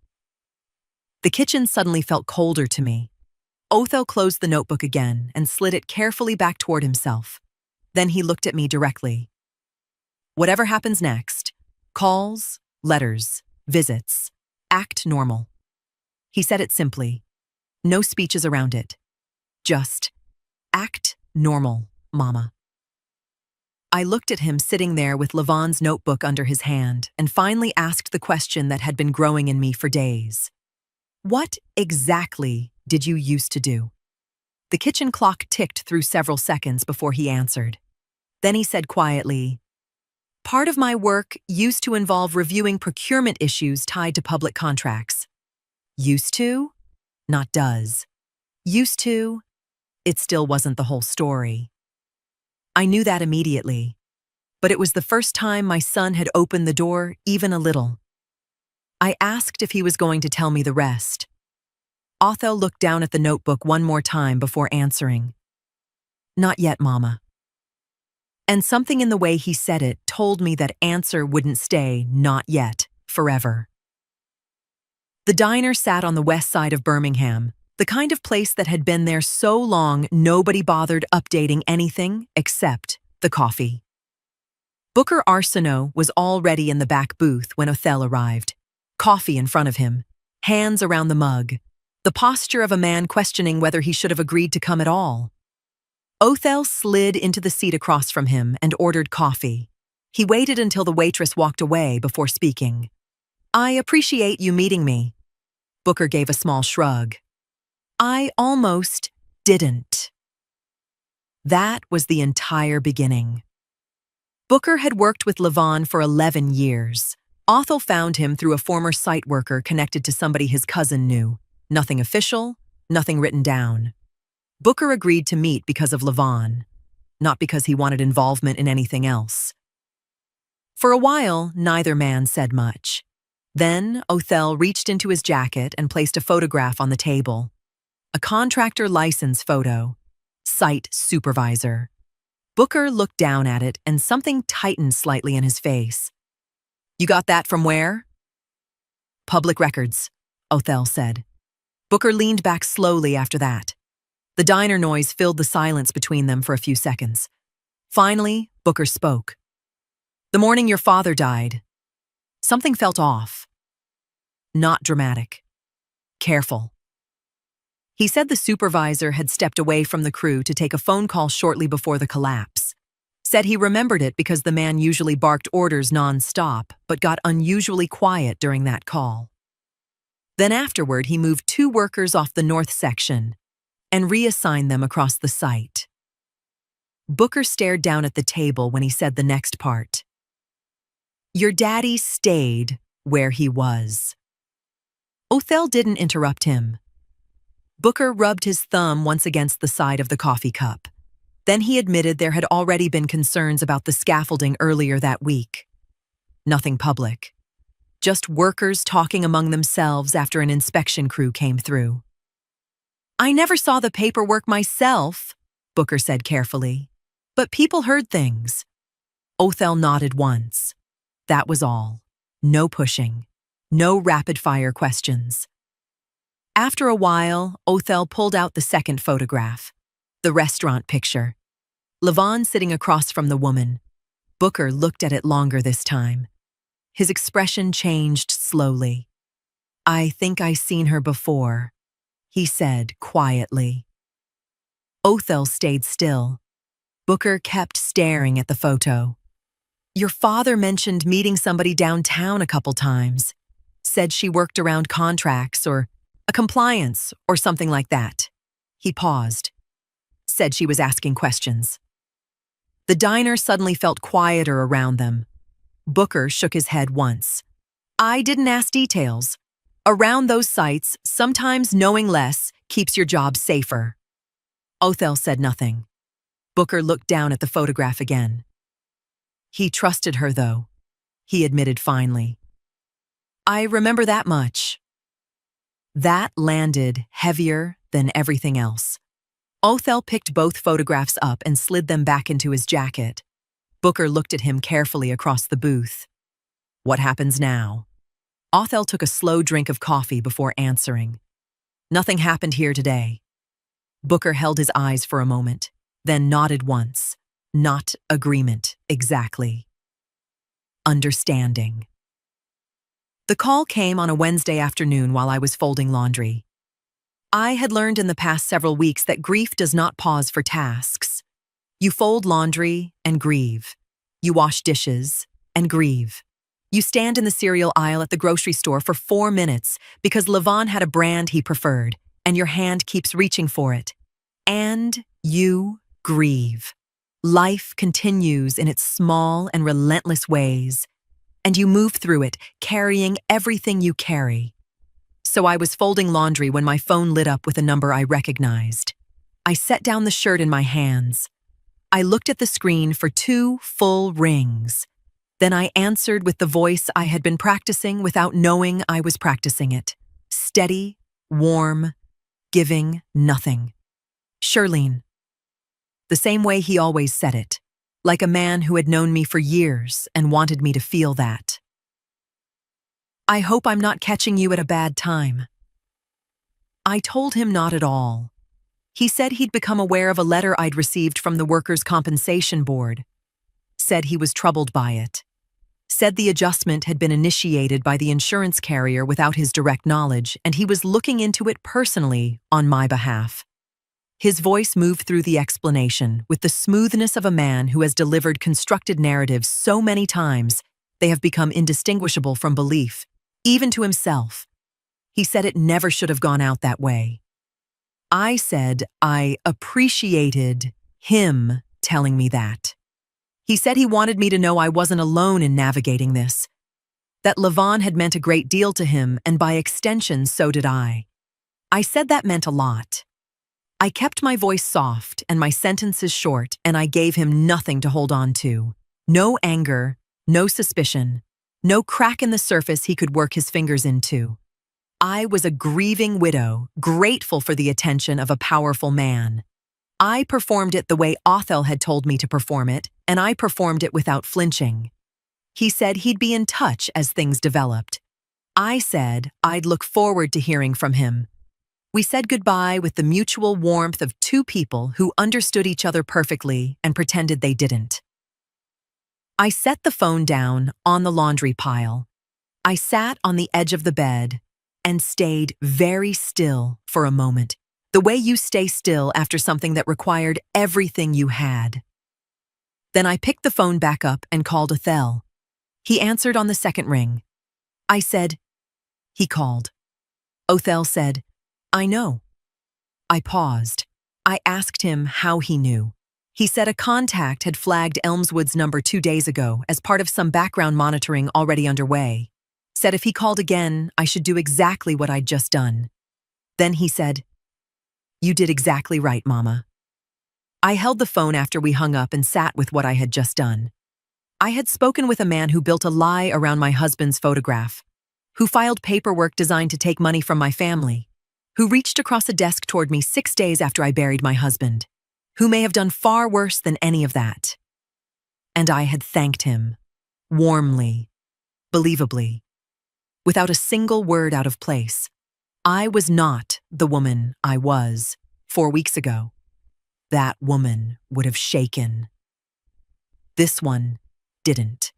The kitchen suddenly felt colder to me. Othel closed the notebook again and slid it carefully back toward himself. Then he looked at me directly. Whatever happens next, calls, letters, visits, act normal. He said it simply. No speeches around it. Just act normal, Mama. I looked at him sitting there with Levon's notebook under his hand and finally asked the question that had been growing in me for days. What exactly did you used to do? The kitchen clock ticked through several seconds before he answered. Then he said quietly, part of my work used to involve reviewing procurement issues tied to public contracts. Used to? Not does. Used to? It still wasn't the whole story. I knew that immediately, but it was the first time my son had opened the door even a little. I asked if he was going to tell me the rest. Othel looked down at the notebook one more time before answering. Not yet, Mama. And something in the way he said it told me that answer wouldn't stay not yet forever. The diner sat on the west side of Birmingham, the kind of place that had been there so long nobody bothered updating anything except the coffee. Booker Arsenault was already in the back booth when Othel arrived. Coffee in front of him, hands around the mug, the posture of a man questioning whether he should have agreed to come at all. Othel slid into the seat across from him and ordered coffee. He waited until the waitress walked away before speaking. I appreciate you meeting me. Booker gave a small shrug. I almost didn't. That was the entire beginning. Booker had worked with Levon for 11 years. Othel found him through a former site worker connected to somebody his cousin knew. Nothing official, Nothing written down. Booker agreed to meet because of Levon, not because he wanted involvement in anything else. For a while, neither man said much. Then, Othell reached into his jacket and placed a photograph on the table. A contractor license photo. Site supervisor. Booker looked down at it and something tightened slightly in his face. "You got that from where?" "Public records," Othell said. Booker leaned back slowly after that. The diner noise filled the silence between them for a few seconds. Finally, Booker spoke. "The morning your father died, something felt off. Not dramatic. Careful." He said the supervisor had stepped away from the crew to take a phone call shortly before the collapse. Said he remembered it because the man usually barked orders non-stop, but got unusually quiet during that call. Then afterward, he moved 2 workers off the north section and reassigned them across the site. Booker stared down at the table when he said the next part. "Your daddy stayed where he was." Othell didn't interrupt him. Booker rubbed his thumb once against the side of the coffee cup. Then he admitted there had already been concerns about the scaffolding earlier that week. Nothing public. Just workers talking among themselves after an inspection crew came through. "I never saw the paperwork myself," Booker said carefully. "But people heard things." Othell nodded once. That was all. No pushing. No rapid-fire questions. After a while, Othell pulled out the second photograph. The restaurant picture. Levon sitting across from the woman. Booker looked at it longer this time. His expression changed slowly. "I think I've seen her before," he said quietly. Othell stayed still. Booker kept staring at the photo. "Your father mentioned meeting somebody downtown a couple times. Said she worked around contracts or a compliance or something like that." He paused. "Said she was asking questions." The diner suddenly felt quieter around them. Booker shook his head once. "I didn't ask details. Around those sites, sometimes knowing less keeps your job safer." Othell said nothing. Booker looked down at the photograph again. "He trusted her, though," he admitted finally. "I remember that much." That landed heavier than everything else. Othell picked both photographs up and slid them back into his jacket. Booker looked at him carefully across the booth. "What happens now?" Othell took a slow drink of coffee before answering. "Nothing happened here today." Booker held his eyes for a moment, then nodded once. Not agreement, exactly. Understanding. The call came on a Wednesday afternoon while I was folding laundry. I had learned in the past several weeks that grief does not pause for tasks. You fold laundry and grieve. You wash dishes and grieve. You stand in the cereal aisle at the grocery store for 4 minutes because Levon had a brand he preferred, and your hand keeps reaching for it. And you grieve. Life continues in its small and relentless ways, and you move through it, carrying everything you carry. So I was folding laundry when my phone lit up with a number I recognized. I set down the shirt in my hands. I looked at the screen for 2 full rings. Then I answered with the voice I had been practicing without knowing I was practicing it. Steady, warm, giving nothing. Shirlene. The same way he always said it, like a man who had known me for years and wanted me to feel that. "I hope I'm not catching you at a bad time." I told him not at all. He said he'd become aware of a letter I'd received from the Workers' Compensation Board. Said he was troubled by it. Said the adjustment had been initiated by the insurance carrier without his direct knowledge, and he was looking into it personally on my behalf. His voice moved through the explanation with the smoothness of a man who has delivered constructed narratives so many times they have become indistinguishable from belief, even to himself. He said it never should have gone out that way. I said I appreciated him telling me that. He said he wanted me to know I wasn't alone in navigating this, that Levon had meant a great deal to him, and by extension, so did I. I said that meant a lot. I kept my voice soft and my sentences short, and I gave him nothing to hold on to. No anger, no suspicion, no crack in the surface he could work his fingers into. I was a grieving widow, grateful for the attention of a powerful man. I performed it the way Othel had told me to perform it, and I performed it without flinching. He said he'd be in touch as things developed. I said I'd look forward to hearing from him. We said goodbye with the mutual warmth of two people who understood each other perfectly and pretended they didn't. I set the phone down on the laundry pile. I sat on the edge of the bed and stayed very still for a moment, the way you stay still after something that required everything you had. Then I picked the phone back up and called Othel. He answered on the second ring. I said, "He called." Othel said, "I know." I paused. I asked him how he knew. He said a contact had flagged Elmswood's number 2 days ago as part of some background monitoring already underway. Said if he called again, I should do exactly what I'd just done. Then he said, "You did exactly right, Mama." I held the phone after we hung up and sat with what I had just done. I had spoken with a man who built a lie around my husband's photograph, who filed paperwork designed to take money from my family, who reached across a desk toward me 6 days after I buried my husband, who may have done far worse than any of that. And I had thanked him, warmly, believably, without a single word out of place. I was not the woman I was 4 weeks ago. That woman would have shaken. This one didn't.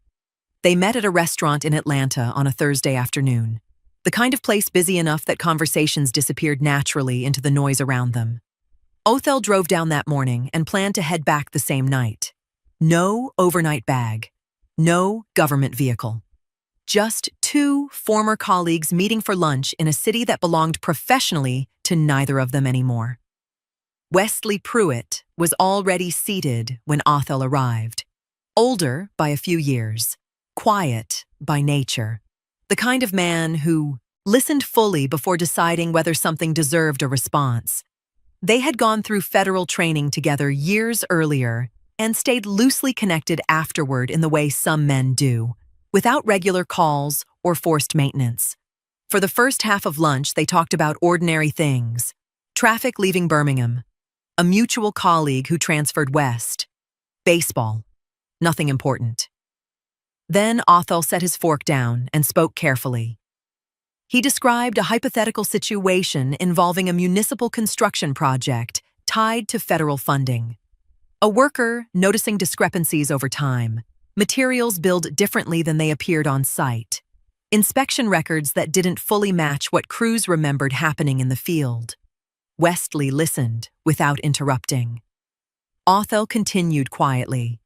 They met at a restaurant in Atlanta on a Thursday afternoon, the kind of place busy enough that conversations disappeared naturally into the noise around them. Othel drove down that morning and planned to head back the same night. No overnight bag, no government vehicle. Just 2 former colleagues meeting for lunch in a city that belonged professionally to neither of them anymore. Wesley Pruitt was already seated when Othel arrived. Older by a few years, quiet by nature. The kind of man who listened fully before deciding whether something deserved a response. They had gone through federal training together years earlier and stayed loosely connected afterward in the way some men do, without regular calls or forced maintenance. For the first half of lunch, they talked about ordinary things. Traffic leaving Birmingham, a mutual colleague who transferred west, baseball, nothing important. Then Othel set his fork down and spoke carefully. He described a hypothetical situation involving a municipal construction project tied to federal funding. A worker noticing discrepancies over time, materials billed differently than they appeared on site, inspection records that didn't fully match what crews remembered happening in the field. Wesley listened without interrupting. Othel continued quietly.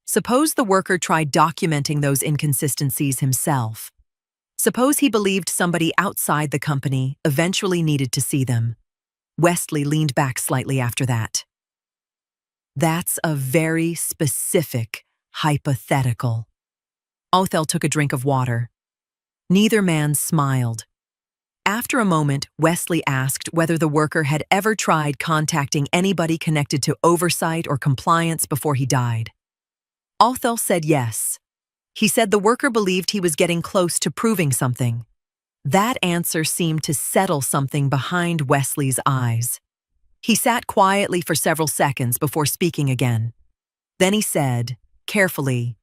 Suppose the worker tried documenting those inconsistencies himself. Suppose he believed somebody outside the company eventually needed to see them. Wesley leaned back slightly after that. That's a very specific hypothetical. Othel took a drink of water. Neither man smiled. After a moment, Wesley asked whether the worker had ever tried contacting anybody connected to oversight or compliance before he died. Othel said yes. He said the worker believed he was getting close to proving something. That answer seemed to settle something behind Wesley's eyes. He sat quietly for several seconds before speaking again. Then he said, carefully,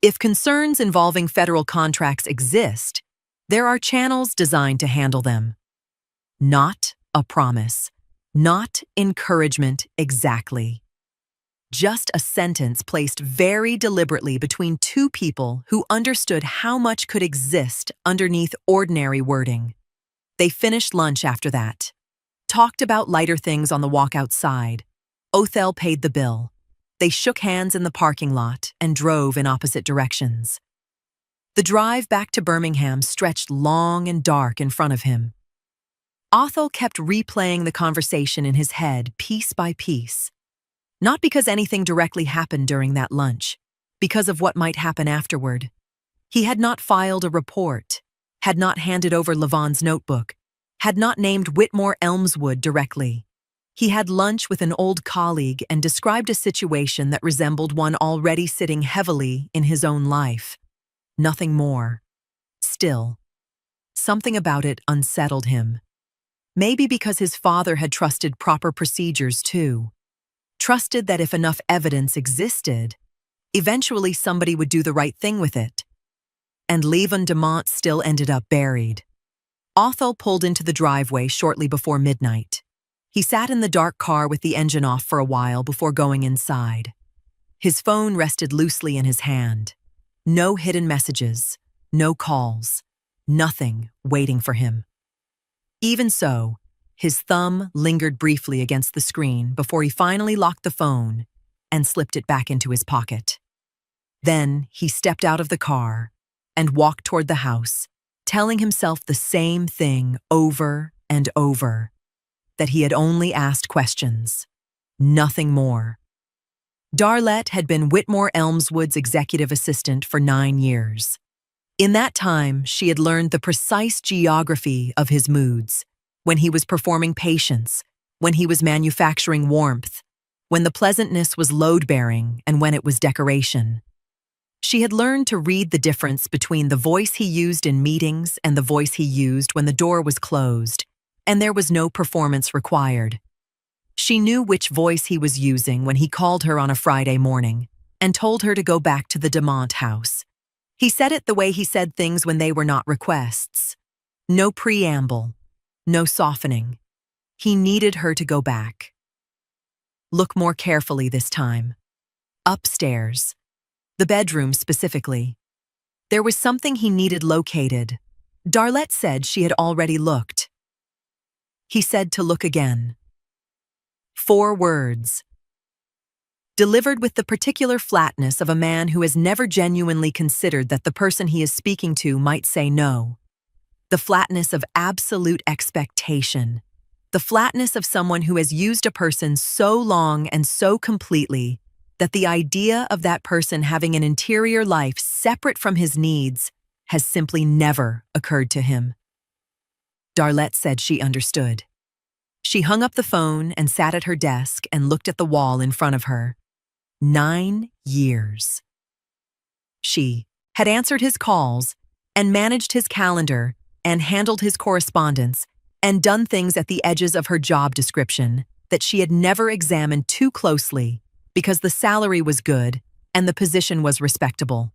"If concerns involving federal contracts exist, there are channels designed to handle them. Not a promise, not encouragement exactly. Just a sentence placed very deliberately between 2 people who understood how much could exist underneath ordinary wording. They finished lunch after that. Talked about lighter things on the walk outside. Othel paid the bill. They shook hands in the parking lot and drove in opposite directions. The drive back to Birmingham stretched long and dark in front of him. Othel kept replaying the conversation in his head piece by piece. Not because anything directly happened during that lunch, because of what might happen afterward. He had not filed a report, had not handed over Levon's notebook, had not named Whitmore Elmswood directly. He had lunch with an old colleague and described a situation that resembled one already sitting heavily in his own life. Nothing more. Still, something about it unsettled him. Maybe because his father had trusted proper procedures too. Trusted that if enough evidence existed, eventually somebody would do the right thing with it. And Levon Demont still ended up buried. Othell pulled into the driveway shortly before midnight. He sat in the dark car with the engine off for a while before going inside. His phone rested loosely in his hand. No hidden messages, no calls, nothing waiting for him. Even so, his thumb lingered briefly against the screen before he finally locked the phone and slipped it back into his pocket. Then he stepped out of the car and walked toward the house, telling himself the same thing over and over, that he had only asked questions, nothing more. Darlette had been Whitmore Elmswood's executive assistant for 9 years. In that time, she had learned the precise geography of his moods, when he was performing patience, when he was manufacturing warmth, when the pleasantness was load-bearing and when it was decoration. She had learned to read the difference between the voice he used in meetings and the voice he used when the door was closed, and there was no performance required. She knew which voice he was using when he called her on a Friday morning and told her to go back to the Demont house. He said it the way he said things when they were not requests. No preamble, no softening. He needed her to go back. Look more carefully this time. Upstairs. The bedroom specifically. There was something he needed located. Darlette said she had already looked. He said to look again. 4 words. Delivered with the particular flatness of a man who has never genuinely considered that the person he is speaking to might say no. The flatness of absolute expectation. The flatness of someone who has used a person so long and so completely that the idea of that person having an interior life separate from his needs has simply never occurred to him. Darlette said she understood. She hung up the phone and sat at her desk and looked at the wall in front of her. 9 years. She had answered his calls and managed his calendar and handled his correspondence and done things at the edges of her job description that she had never examined too closely because the salary was good and the position was respectable.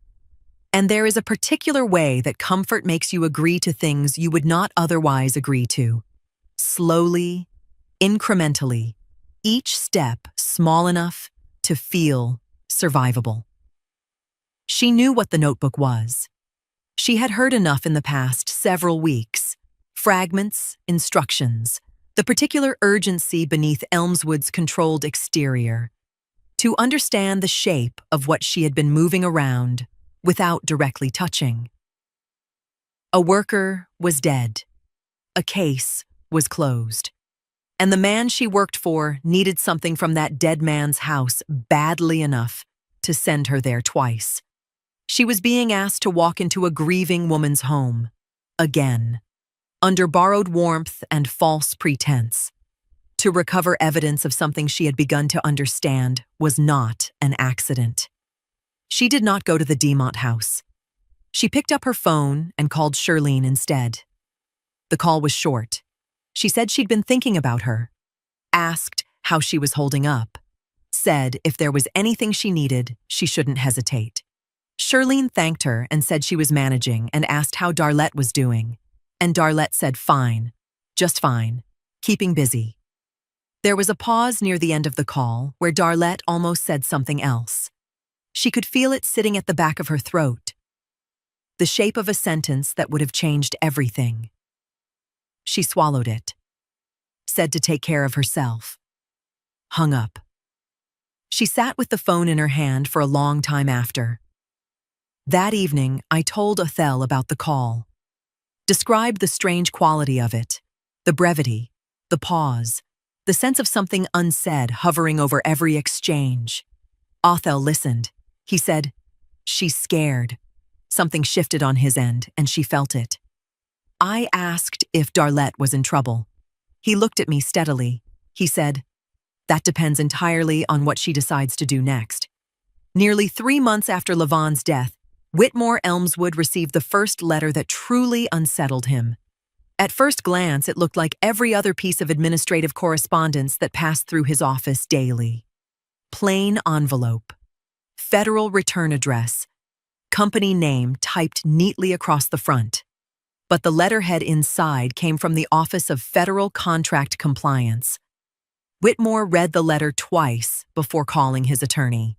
And there is a particular way that comfort makes you agree to things you would not otherwise agree to. Slowly, incrementally, each step small enough to feel survivable. She knew what the notebook was. She had heard enough in the past several weeks. Fragments, instructions, the particular urgency beneath Elmswood's controlled exterior, to understand the shape of what she had been moving around without directly touching. A worker was dead. A case was closed. And the man she worked for needed something from that dead man's house badly enough to send her there twice. She was being asked to walk into a grieving woman's home, again, under borrowed warmth and false pretense, to recover evidence of something she had begun to understand was not an accident. She did not go to the Demont house. She picked up her phone and called Shirlene instead. The call was short. She said she'd been thinking about her, asked how she was holding up, said if there was anything she needed, she shouldn't hesitate. Shirlene thanked her and said she was managing and asked how Darlette was doing. And Darlette said fine, just fine, keeping busy. There was a pause near the end of the call where Darlette almost said something else. She could feel it sitting at the back of her throat. The shape of a sentence that would have changed everything. She swallowed it, said to take care of herself, hung up. She sat with the phone in her hand for a long time after. That evening, I told Othell about the call, described the strange quality of it, the brevity, the pause, the sense of something unsaid hovering over every exchange. Othell listened. He said, "She's scared." Something shifted on his end, and she felt it. I asked if Darlette was in trouble. He looked at me steadily. He said, "That depends entirely on what she decides to do next." Nearly 3 months after Lavon's death, Whitmore Elmswood received the first letter that truly unsettled him. At first glance, it looked like every other piece of administrative correspondence that passed through his office daily. Plain envelope, federal return address, company name typed neatly across the front. But the letterhead inside came from the Office of Federal Contract Compliance. Whitmore read the letter twice before calling his attorney.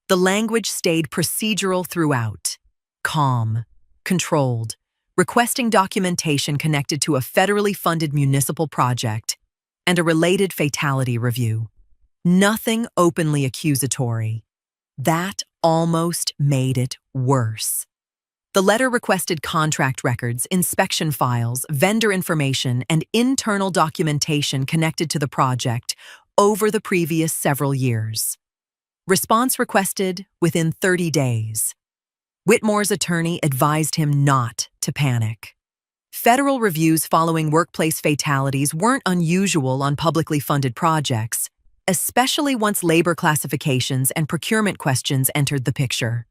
The language stayed procedural throughout, calm, controlled, requesting documentation connected to a federally funded municipal project and a related fatality review. Nothing openly accusatory. That almost made it worse. The letter requested contract records, inspection files, vendor information, and internal documentation connected to the project over the previous several years. Response requested within 30 days. Whitmore's attorney advised him not to panic. Federal reviews following workplace fatalities weren't unusual on publicly funded projects, especially once labor classifications and procurement questions entered the picture.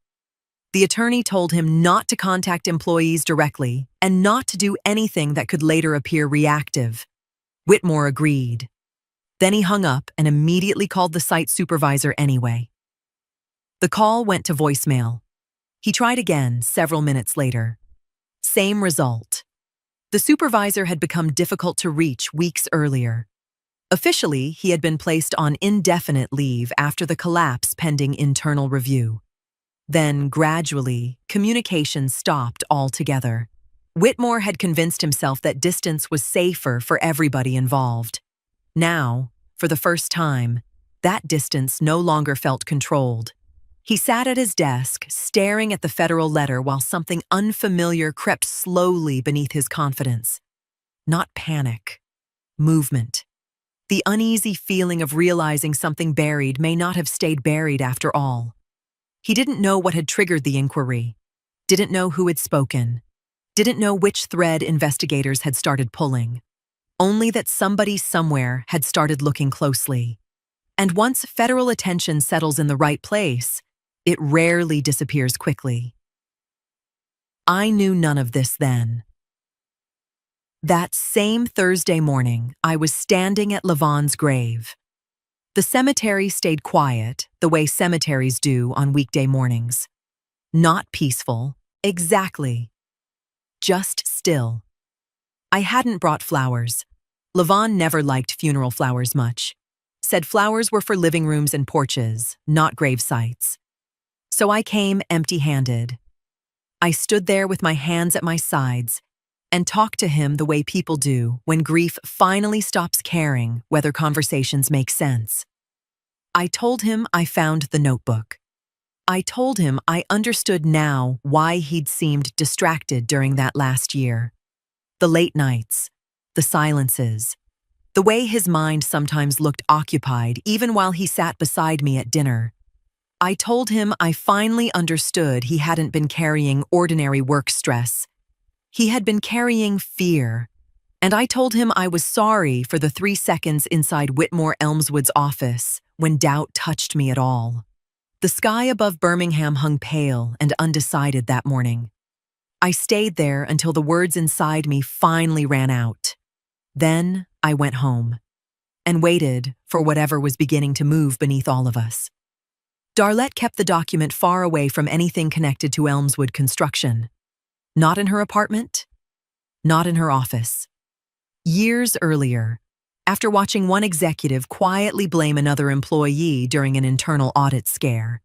The attorney told him not to contact employees directly and not to do anything that could later appear reactive. Whitmore agreed. Then he hung up and immediately called the site supervisor anyway. The call went to voicemail. He tried again several minutes later. Same result. The supervisor had become difficult to reach weeks earlier. Officially, he had been placed on indefinite leave after the collapse pending internal review. Then, gradually, communication stopped altogether. Whitmore had convinced himself that distance was safer for everybody involved. Now, for the first time, that distance no longer felt controlled. He sat at his desk, staring at the federal letter while something unfamiliar crept slowly beneath his confidence. Not panic. Movement. The uneasy feeling of realizing something buried may not have stayed buried after all. He didn't know what had triggered the inquiry, didn't know who had spoken, didn't know which thread investigators had started pulling, only that somebody somewhere had started looking closely. And once federal attention settles in the right place, it rarely disappears quickly. I knew none of this then. That same Thursday morning, I was standing at Lavon's grave. The cemetery stayed quiet, the way cemeteries do on weekday mornings. Not peaceful, exactly. Just still. I hadn't brought flowers. Lavon never liked funeral flowers much. Said flowers were for living rooms and porches, not grave sites. So I came empty-handed. I stood there with my hands at my sides and talked to him the way people do when grief finally stops caring whether conversations make sense. I told him I found the notebook. I told him I understood now why he'd seemed distracted during that last year. The late nights, the silences, the way his mind sometimes looked occupied even while he sat beside me at dinner. I told him I finally understood he hadn't been carrying ordinary work stress. He had been carrying fear, and I told him I was sorry for the 3 seconds inside Whitmore Elmswood's office when doubt touched me at all. The sky above Birmingham hung pale and undecided that morning. I stayed there until the words inside me finally ran out. Then I went home and waited for whatever was beginning to move beneath all of us. Darlette kept the document far away from anything connected to Elmswood construction. Not in her apartment, not in her office. Years earlier, after watching one executive quietly blame another employee during an internal audit scare,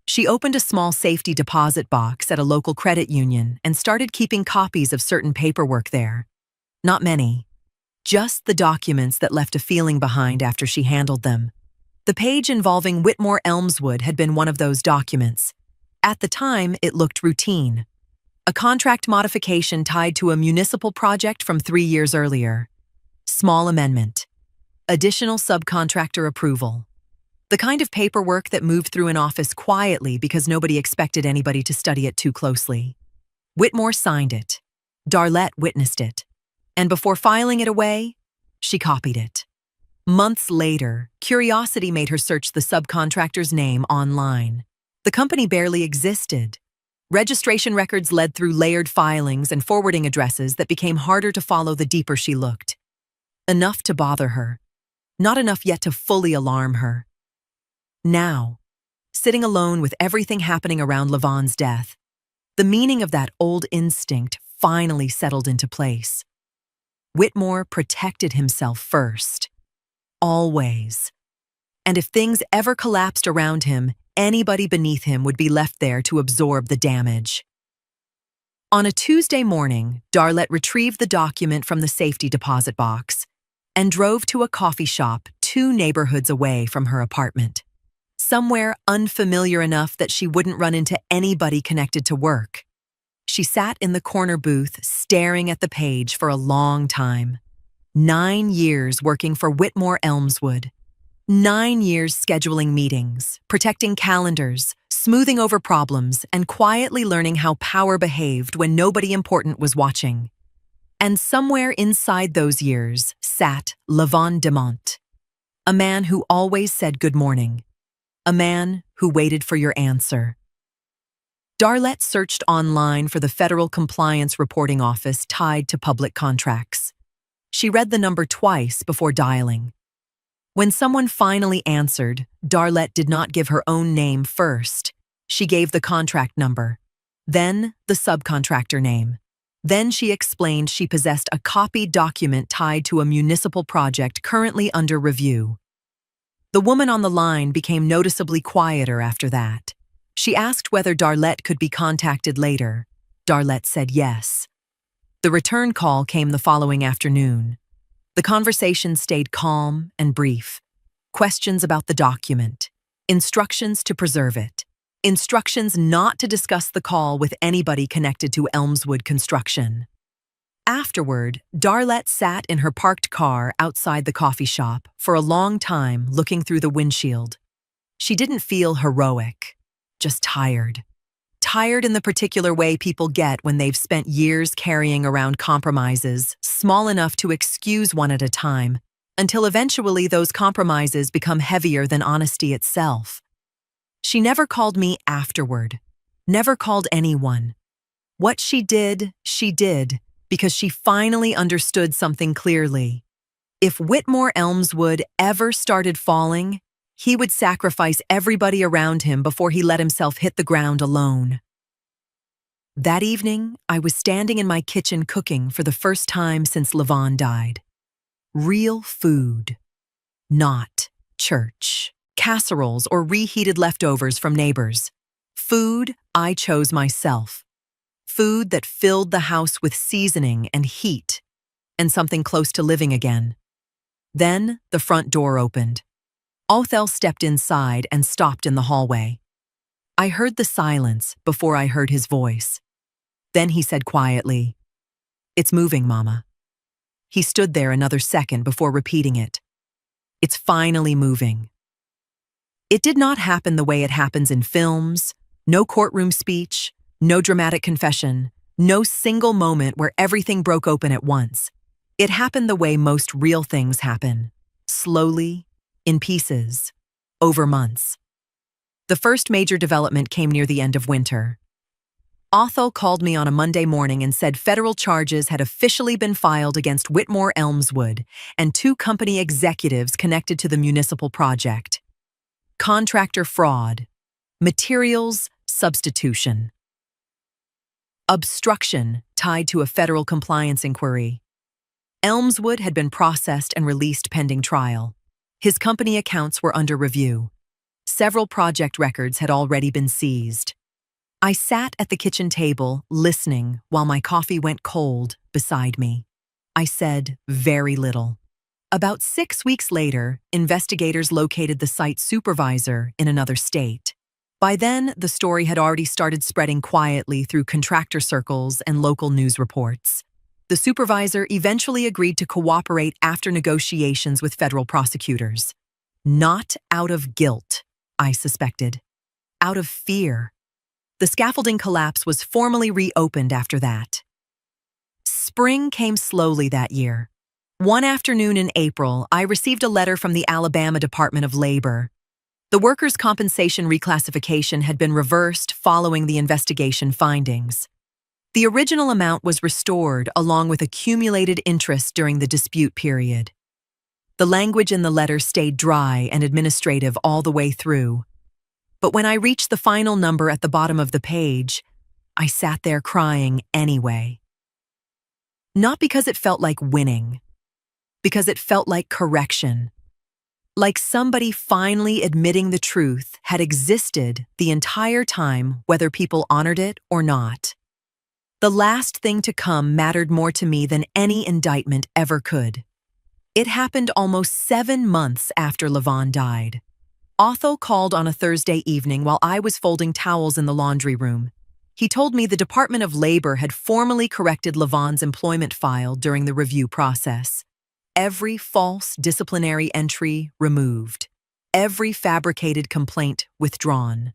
she opened a small safety deposit box at a local credit union and started keeping copies of certain paperwork there. Not many, just the documents that left a feeling behind after she handled them. The page involving Whitmore Elmswood had been one of those documents. At the time, it looked routine. A contract modification tied to a municipal project from 3 years earlier. Small amendment. Additional subcontractor approval. The kind of paperwork that moved through an office quietly because nobody expected anybody to study it too closely. Whitmore signed it. Darlette witnessed it, and before filing it away, she copied it. Months later, curiosity made her search the subcontractor's name online. The company barely existed. Registration records led through layered filings and forwarding addresses that became harder to follow the deeper she looked. Enough to bother her, not enough yet to fully alarm her. Now, sitting alone with everything happening around Lavon's death, the meaning of that old instinct finally settled into place. Whitmore protected himself first. Always. And if things ever collapsed around him, anybody beneath him would be left there to absorb the damage. On a Tuesday morning, Darlette retrieved the document from the safety deposit box and drove to a coffee shop 2 neighborhoods away from her apartment. Somewhere unfamiliar enough that she wouldn't run into anybody connected to work. She sat in the corner booth, staring at the page for a long time. 9 years working for Whitmore Elmswood. 9 years scheduling meetings, protecting calendars, smoothing over problems, and quietly learning how power behaved when nobody important was watching. And somewhere inside those years sat Lavon Demont, a man who always said good morning, a man who waited for your answer. Darlette searched online for the Federal Compliance Reporting Office tied to public contracts. She read the number twice before dialing. When someone finally answered, Darlette did not give her own name first. She gave the contract number, then the subcontractor name. Then she explained she possessed a copied document tied to a municipal project currently under review. The woman on the line became noticeably quieter after that. She asked whether Darlette could be contacted later. Darlette said yes. The return call came the following afternoon. The conversation stayed calm and brief. Questions about the document. Instructions to preserve it. Instructions not to discuss the call with anybody connected to Elmswood construction. Afterward, Darlette sat in her parked car outside the coffee shop for a long time looking through the windshield. She didn't feel heroic. Just tired. Tired in the particular way people get when they've spent years carrying around compromises, small enough to excuse one at a time, until eventually those compromises become heavier than honesty itself. She never called me afterward, never called anyone. What she did because she finally understood something clearly. If Whitmore Elmswood ever started falling, he would sacrifice everybody around him before he let himself hit the ground alone. That evening, I was standing in my kitchen cooking for the first time since Lavon died. Real food, not church, casseroles or reheated leftovers from neighbors. Food I chose myself. Food that filled the house with seasoning and heat, and something close to living again. Then the front door opened. Othel stepped inside and stopped in the hallway. I heard the silence before I heard his voice. Then he said quietly, "It's moving, Mama." He stood there another second before repeating it. "It's finally moving." It did not happen the way it happens in films, no courtroom speech, no dramatic confession, no single moment where everything broke open at once. It happened the way most real things happen, slowly, in pieces, over months. The first major development came near the end of winter. Othel called me on a Monday morning and said federal charges had officially been filed against Whitmore Elmswood and 2 company executives connected to the municipal project. Contractor fraud, materials substitution, obstruction tied to a federal compliance inquiry. Elmswood had been processed and released pending trial. His company accounts were under review. Several project records had already been seized. I sat at the kitchen table, listening while my coffee went cold beside me. I said very little. About 6 weeks later, investigators located the site supervisor in another state. By then, the story had already started spreading quietly through contractor circles and local news reports. The supervisor eventually agreed to cooperate after negotiations with federal prosecutors. Not out of guilt, I suspected. Out of fear. The scaffolding collapse was formally reopened after that. Spring came slowly that year. One afternoon in April, I received a letter from the Alabama Department of Labor. The workers' compensation reclassification had been reversed following the investigation findings. The original amount was restored along with accumulated interest during the dispute period. The language in the letter stayed dry and administrative all the way through. But when I reached the final number at the bottom of the page, I sat there crying anyway. Not because it felt like winning, because it felt like correction. Like somebody finally admitting the truth had existed the entire time, whether people honored it or not. The last thing to come mattered more to me than any indictment ever could. It happened almost 7 months after Levon died. Othel called on a Thursday evening while I was folding towels in the laundry room. He told me the Department of Labor had formally corrected Levon's employment file during the review process. Every false disciplinary entry removed. Every fabricated complaint withdrawn.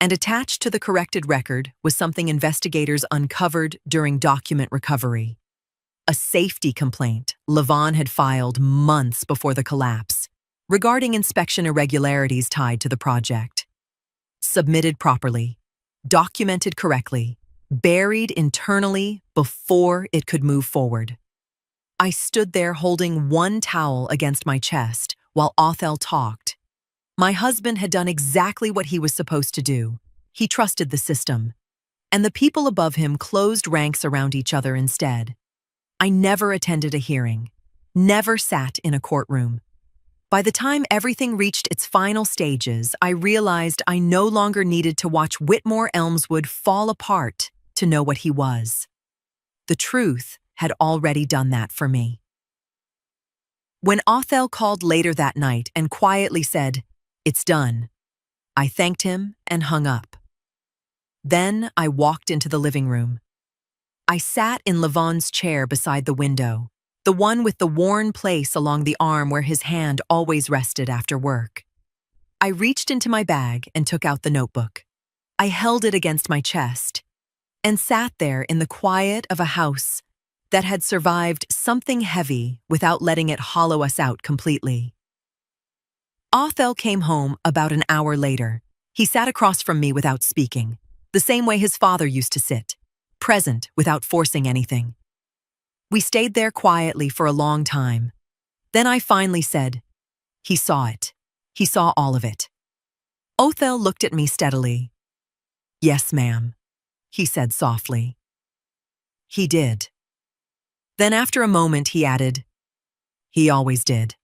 And attached to the corrected record was something investigators uncovered during document recovery. A safety complaint Levon had filed months before the collapse regarding inspection irregularities tied to the project. Submitted properly, documented correctly, buried internally before it could move forward. I stood there holding one towel against my chest while Othel talked. My husband had done exactly what he was supposed to do. He trusted the system. And the people above him closed ranks around each other instead. I never attended a hearing, never sat in a courtroom. By the time everything reached its final stages, I realized I no longer needed to watch Whitmore Elmswood fall apart to know what he was. The truth had already done that for me. When Othel called later that night and quietly said, "It's done," I thanked him and hung up. Then I walked into the living room. I sat in Levon's chair beside the window, the one with the worn place along the arm where his hand always rested after work. I reached into my bag and took out the notebook. I held it against my chest and sat there in the quiet of a house that had survived something heavy without letting it hollow us out completely. Othel came home about an hour later. He sat across from me without speaking, the same way his father used to sit, present without forcing anything. We stayed there quietly for a long time. Then I finally said, "He saw it. He saw all of it." Othel looked at me steadily. "Yes, ma'am," he said softly. "He did." Then after a moment he added, "He always did."